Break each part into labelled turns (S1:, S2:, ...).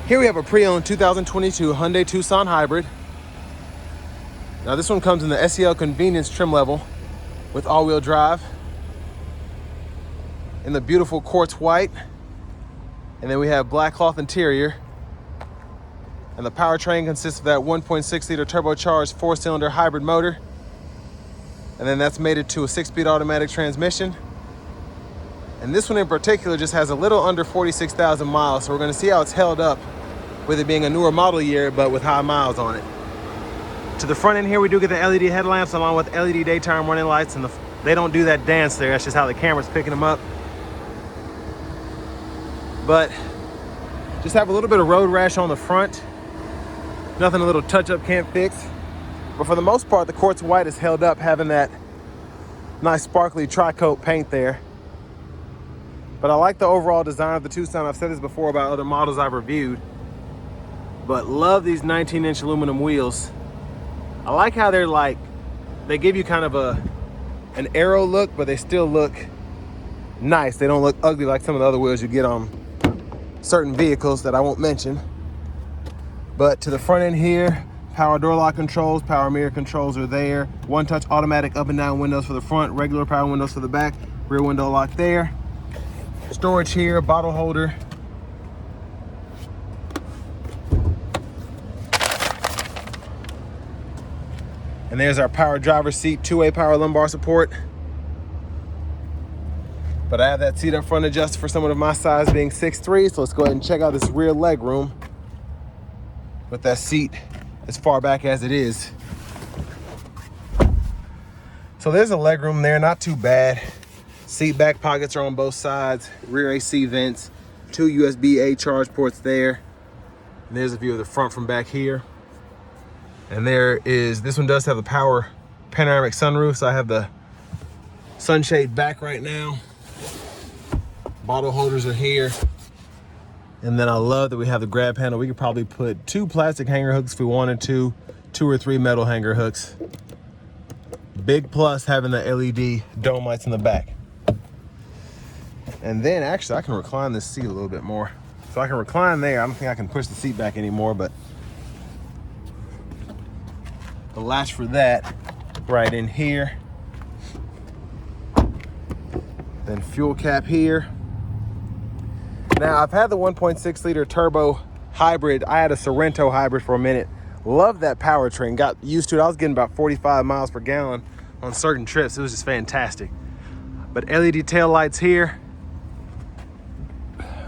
S1: Here we have a pre-owned 2022 Hyundai Tucson Hybrid. Now this one comes in the SEL Convenience trim level with all-wheel drive in the beautiful quartz white. And then we have black cloth interior. And the powertrain consists of that 1.6 liter turbocharged 4-cylinder hybrid motor. And then that's mated to a 6-speed automatic transmission. And this one in particular just has a little under 46,000 miles. So we're gonna see how it's held up with it being a newer model year, but with high miles on it. To the front end here, we do get the LED headlamps along with LED daytime running lights, and they don't do that dance there. That's just how the camera's picking them up. But just have a little bit of road rash on the front. Nothing a little touch-up can't fix. But for the most part, the quartz white is held up, having that nice sparkly tri-coat paint there. But I like the overall design of the Tucson. I've said this before about other models I've reviewed. But love these 19-inch aluminum wheels. I like how they give you kind of an aero look, but they still look nice. They don't look ugly like some of the other wheels you get on certain vehicles that I won't mention. But to the front end here, power door lock controls, power mirror controls are there. One-touch automatic up and down windows for the front, regular power windows for the back, rear window lock there. Storage here, bottle holder. And there's our power driver's seat, two-way power lumbar support. But I have that seat up front adjusted for someone of my size being 6'3", so let's go ahead and check out this rear leg room with that seat as far back as it is. So there's a leg room there, not too bad. Seat back pockets are on both sides, rear AC vents, 2 USB-A charge ports there. And there's a view of the front from back here. And this one does have the power panoramic sunroof, so I have the sunshade back right now. Bottle holders are here. And then I love that we have the grab handle. We could probably put 2 plastic hanger hooks if we wanted to, 2 or 3 metal hanger hooks. Big plus having the LED dome lights in the back. And then actually I can recline this seat a little bit more. So I can recline there. I don't think I can push the seat back anymore, but the latch for that right in here. Then fuel cap here. Now I've had the 1.6 liter turbo hybrid. I had a Sorento hybrid for a minute. Loved that powertrain, got used to it. I was getting about 45 miles per gallon on certain trips. It was just fantastic. But LED tail lights here.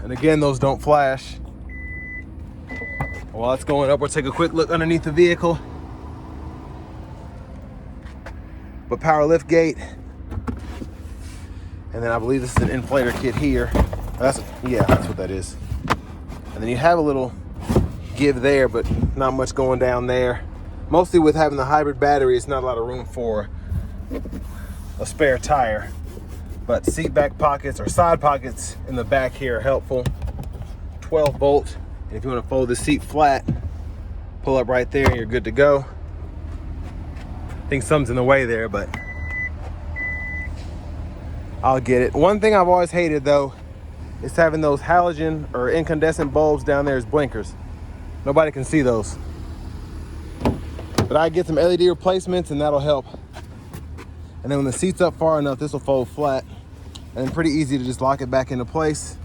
S1: And again, those don't flash. While it's going up, we'll take a quick look underneath the vehicle. But power lift gate. And then I believe this is an inflator kit here. That's what that is. And then you have a little give there, but not much going down there. Mostly with having the hybrid battery, it's not a lot of room for a spare tire. But seat back pockets or side pockets in the back here are helpful. 12 volt. And if you want to fold the seat flat, pull up right there and you're good to go. I think something's in the way there, but I'll get it. One thing I've always hated though is having those halogen or incandescent bulbs down there as blinkers. Nobody can see those. But I get some LED replacements and that'll help. And then when the seat's up far enough, this will fold flat. And then pretty easy to just lock it back into place.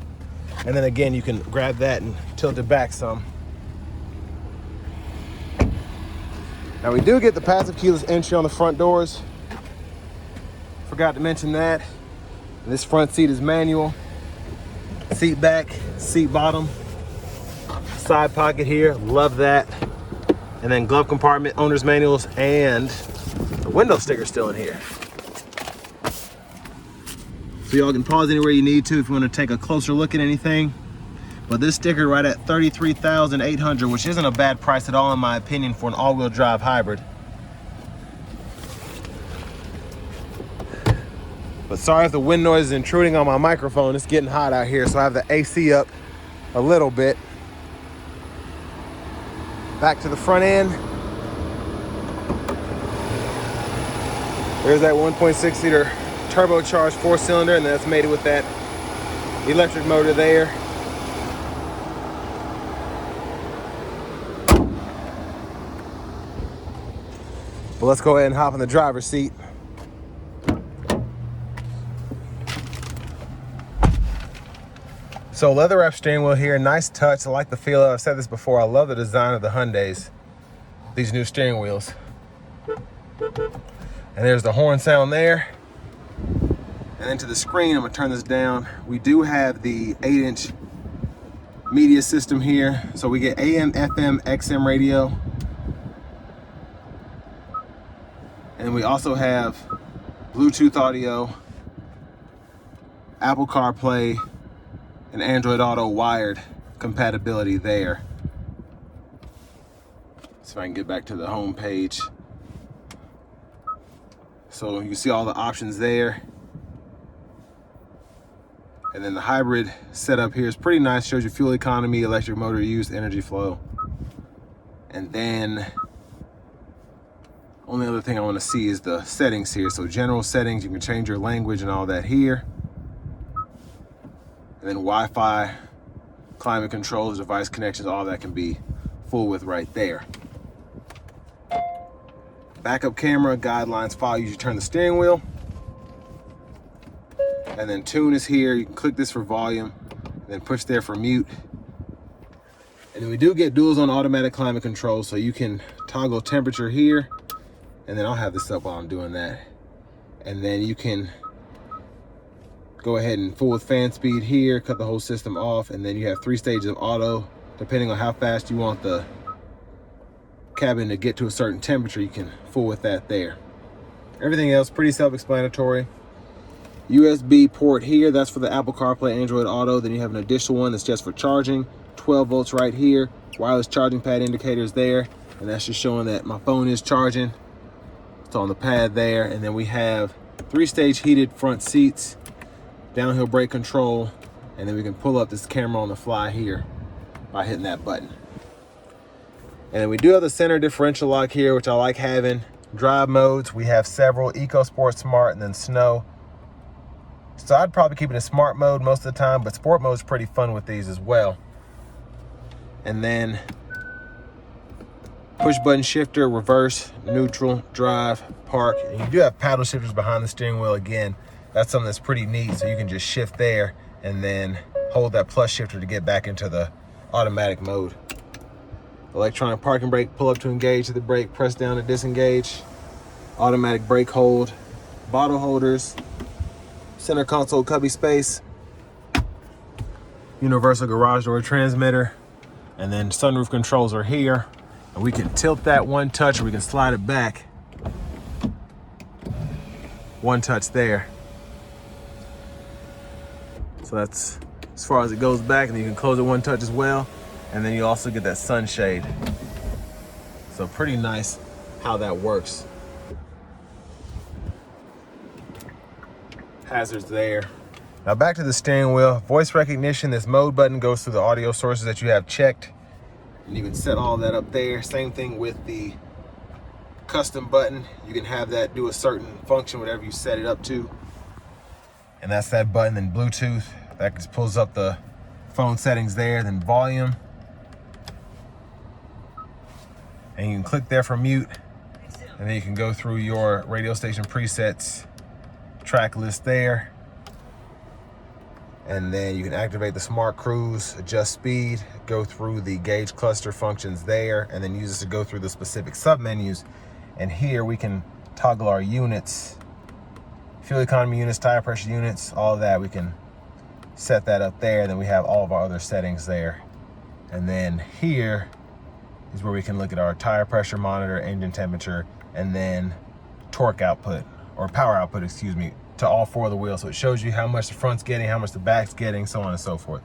S1: And then again, you can grab that and tilt it back some. Now we do get the passive keyless entry on the front doors. Forgot to mention that. And this front seat is manual. Seat back, seat bottom, side pocket here, love that. And then glove compartment, owner's manuals, and the window sticker still in here. So y'all can pause anywhere you need to if you want to take a closer look at anything. But this sticker right at $33,800, which isn't a bad price at all in my opinion for an all-wheel drive hybrid. But sorry if the wind noise is intruding on my microphone. It's getting hot out here, so I have the AC up a little bit. Back to the front end. There's that 1.6 liter turbocharged 4-cylinder, and that's mated with that electric motor there. But let's go ahead and hop in the driver's seat. So leather wrap steering wheel here, nice touch. I like the feel of it. I've said this before. I love the design of the Hyundais, these new steering wheels. And there's the horn sound there. And then to the screen, I'm gonna turn this down. We do have the 8-inch media system here. So we get AM, FM, XM radio. And we also have Bluetooth audio, Apple CarPlay, and Android Auto wired compatibility there. So if I can get back to the home page. So you can see all the options there. And then the hybrid setup here is pretty nice. Shows you fuel economy, electric motor use, energy flow. And then only other thing I want to see is the settings here. So general settings, you can change your language and all that here. And then Wi-Fi, climate controls, device connections, all that can be full with right there. Backup camera, guidelines, file, you turn the steering wheel. And then tune is here. You can click this for volume, and then push there for mute. And then we do get dual zone automatic climate control, so you can toggle temperature here. And then I'll have this up while I'm doing that. And then you can go ahead and full with fan speed here, cut the whole system off, and then you have 3 stages of auto. Depending on how fast you want the cabin to get to a certain temperature, you can fool with that there. Everything else pretty self-explanatory. USB port here, that's for the Apple CarPlay, Android Auto. Then you have an additional one that's just for charging. 12 volts right here. Wireless charging pad indicators there, and that's just showing that my phone is charging. It's on the pad there. And then we have 3-stage heated front seats, downhill brake control, and then we can pull up this camera on the fly here by hitting that button. And then we do have the center differential lock here, which I like having. Drive modes, we have several: Eco, Sport, Smart, and then Snow. So I'd probably keep it in smart mode most of the time, but sport mode is pretty fun with these as well. And then push button shifter, reverse, neutral, drive, park. And you do have paddle shifters behind the steering wheel again. That's something that's pretty neat. So you can just shift there and then hold that plus shifter to get back into the automatic mode. Electronic parking brake, pull up to engage the brake, press down to disengage. Automatic brake hold, bottle holders, center console cubby space, universal garage door transmitter, and then sunroof controls are here. And we can tilt that one touch, or we can slide it back. One touch there. So that's as far as it goes back, and you can close it one touch as well. And then you also get that sunshade. So pretty nice how that works. Hazards there. Now back to the steering wheel. Voice recognition, this mode button goes through the audio sources that you have checked. And you can set all that up there. Same thing with the custom button. You can have that do a certain function, whatever you set it up to. And that's that button. Then Bluetooth, that just pulls up the phone settings there. Then volume. And you can click there for mute. And then you can go through your radio station presets, track list there. And then you can activate the smart cruise, adjust speed, go through the gauge cluster functions there, and then use this to go through the specific submenus. And here we can toggle our units, fuel economy units, tire pressure units, all of that. We can set that up there. Then we have all of our other settings there. And then here is where we can look at our tire pressure monitor, engine temperature, and then torque output, or power output, excuse me, to all 4 of the wheels. So it shows you how much the front's getting, how much the back's getting, so on and so forth.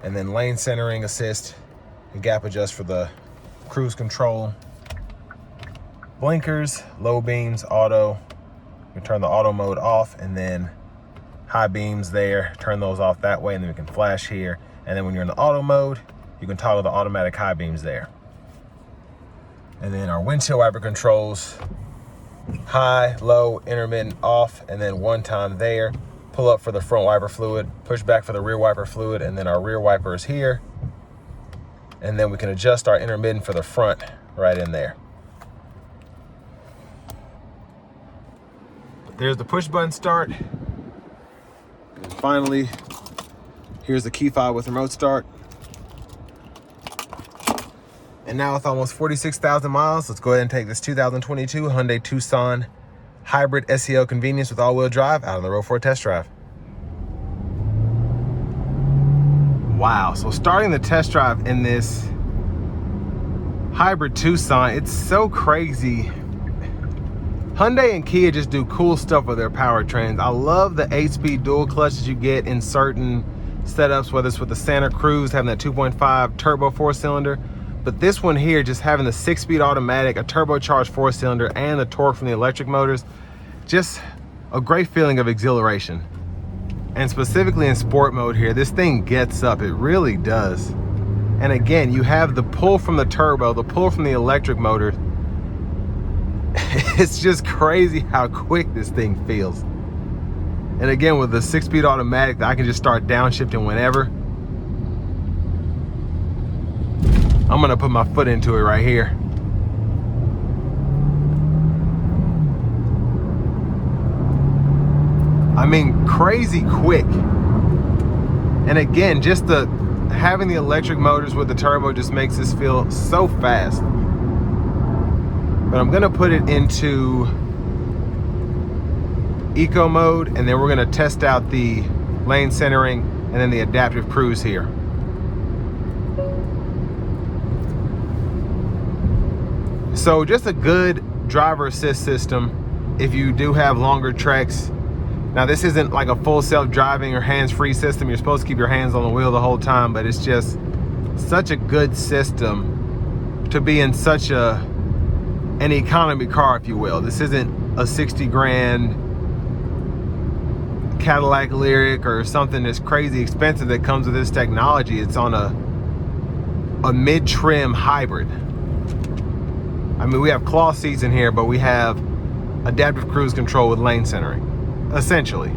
S1: And then lane centering assist and gap adjust for the cruise control. Blinkers, low beams, auto. We turn the auto mode off, and then high beams there, turn those off that way, and then we can flash here. And then when you're in the auto mode, you can toggle the automatic high beams there. And then our windshield wiper controls, high, low, intermittent, off, and then one time there. Pull up for the front wiper fluid, push back for the rear wiper fluid, and then our rear wiper is here. And then we can adjust our intermittent for the front right in there. There's the push button start. And finally, here's the key fob with remote start. And now with almost 46,000 miles, let's go ahead and take this 2022 Hyundai Tucson Hybrid SEL Convenience with all-wheel drive out on the road for a test drive. Wow, so starting the test drive in this Hybrid Tucson, it's so crazy. Hyundai and Kia just do cool stuff with their powertrains. I love the 8-speed dual clutch that you get in certain setups, whether it's with the Santa Cruz having that 2.5 turbo 4-cylinder. But this one here, just having the 6-speed automatic, a turbocharged 4-cylinder, and the torque from the electric motors, just a great feeling of exhilaration. And specifically in sport mode here, this thing gets up, it really does. And again, you have the pull from the turbo, the pull from the electric motor. It's just crazy how quick this thing feels. And again, with the 6-speed automatic, I can just start downshifting whenever. I'm gonna put my foot into it right here. I mean, crazy quick. And again, just having the electric motors with the turbo just makes this feel so fast. But I'm gonna put it into eco mode, and then we're gonna test out the lane centering and then the adaptive cruise here. So just a good driver assist system if you do have longer treks. Now this isn't like a full self-driving or hands-free system. You're supposed to keep your hands on the wheel the whole time, but it's just such a good system to be in such an economy car, if you will. This isn't a 60 grand Cadillac Lyric or something that's crazy expensive that comes with this technology. It's on a mid-trim hybrid. I mean, we have cloth seats in here, but we have adaptive cruise control with lane centering, essentially.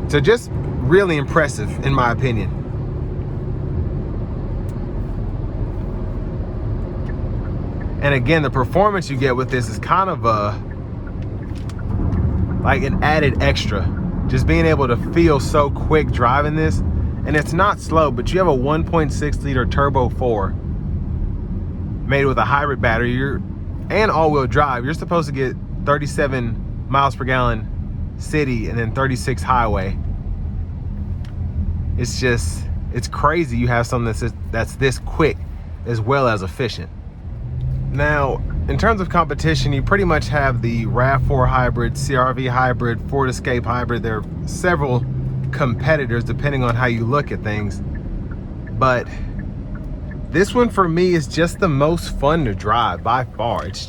S1: So just really impressive, in my opinion. And again, the performance you get with this is kind of like an added extra. Just being able to feel so quick driving this. And it's not slow, but you have a 1.6 liter turbo 4 made with a hybrid battery and all-wheel drive. You're supposed to get 37 miles per gallon city and then 36 highway. It's crazy you have something that's this quick as well as efficient. Now, in terms of competition, you pretty much have the RAV4 hybrid, CR-V hybrid, Ford Escape hybrid. There are several competitors depending on how you look at things. But this one for me is just the most fun to drive by far. It's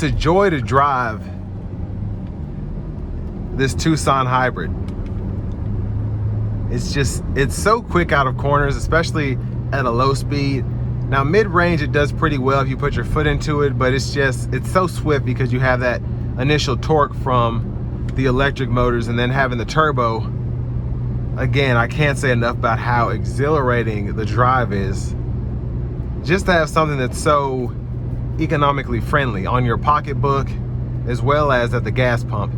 S1: a joy to drive this Tucson hybrid. It's so quick out of corners, especially at a low speed. Now mid-range it does pretty well if you put your foot into it, but it's so swift because you have that initial torque from the electric motors and then having the turbo. Again, I can't say enough about how exhilarating the drive is. Just to have something that's so economically friendly on your pocketbook as well as at the gas pump.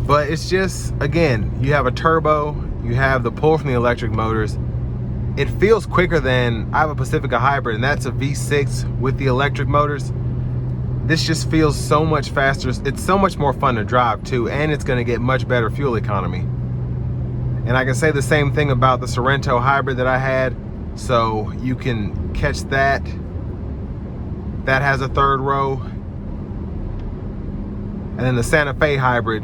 S1: But it's just, again, you have a turbo, you have the pull from the electric motors. It feels quicker than, I have a Pacifica hybrid and that's a V6 with the electric motors. This just feels so much faster. It's so much more fun to drive too, and it's gonna get much better fuel economy. And I can say the same thing about the Sorento hybrid that I had. So you can catch that. That has a third row. And then the Santa Fe hybrid,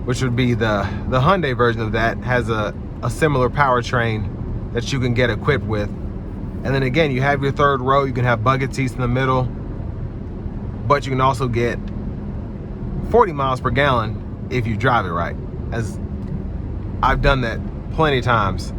S1: which would be the Hyundai version of that, has a similar powertrain that you can get equipped with. And then again, you have your third row. You can have bucket seats in the middle, but you can also get 40 miles per gallon if you drive it right, as I've done that plenty of times.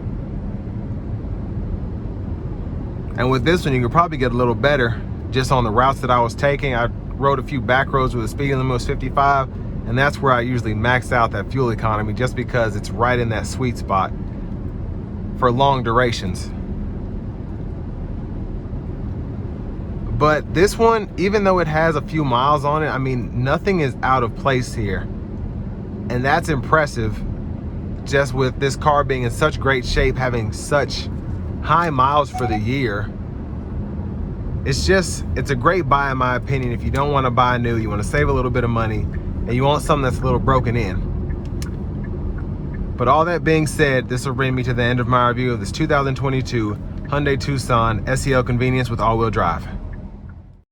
S1: And with this one, you can probably get a little better just on the routes that I was taking. I rode a few back roads where the speed limit was 55, and that's where I usually max out that fuel economy, just because it's right in that sweet spot for long durations. But this one, even though it has a few miles on it, I mean, nothing is out of place here. And that's impressive, just with this car being in such great shape, having such high miles for the year. It's a great buy in my opinion if you don't want to buy new, you want to save a little bit of money, and you want something that's a little broken in. But all that being said, this will bring me to the end of my review of this 2022 Hyundai Tucson SEL Convenience with all-wheel drive.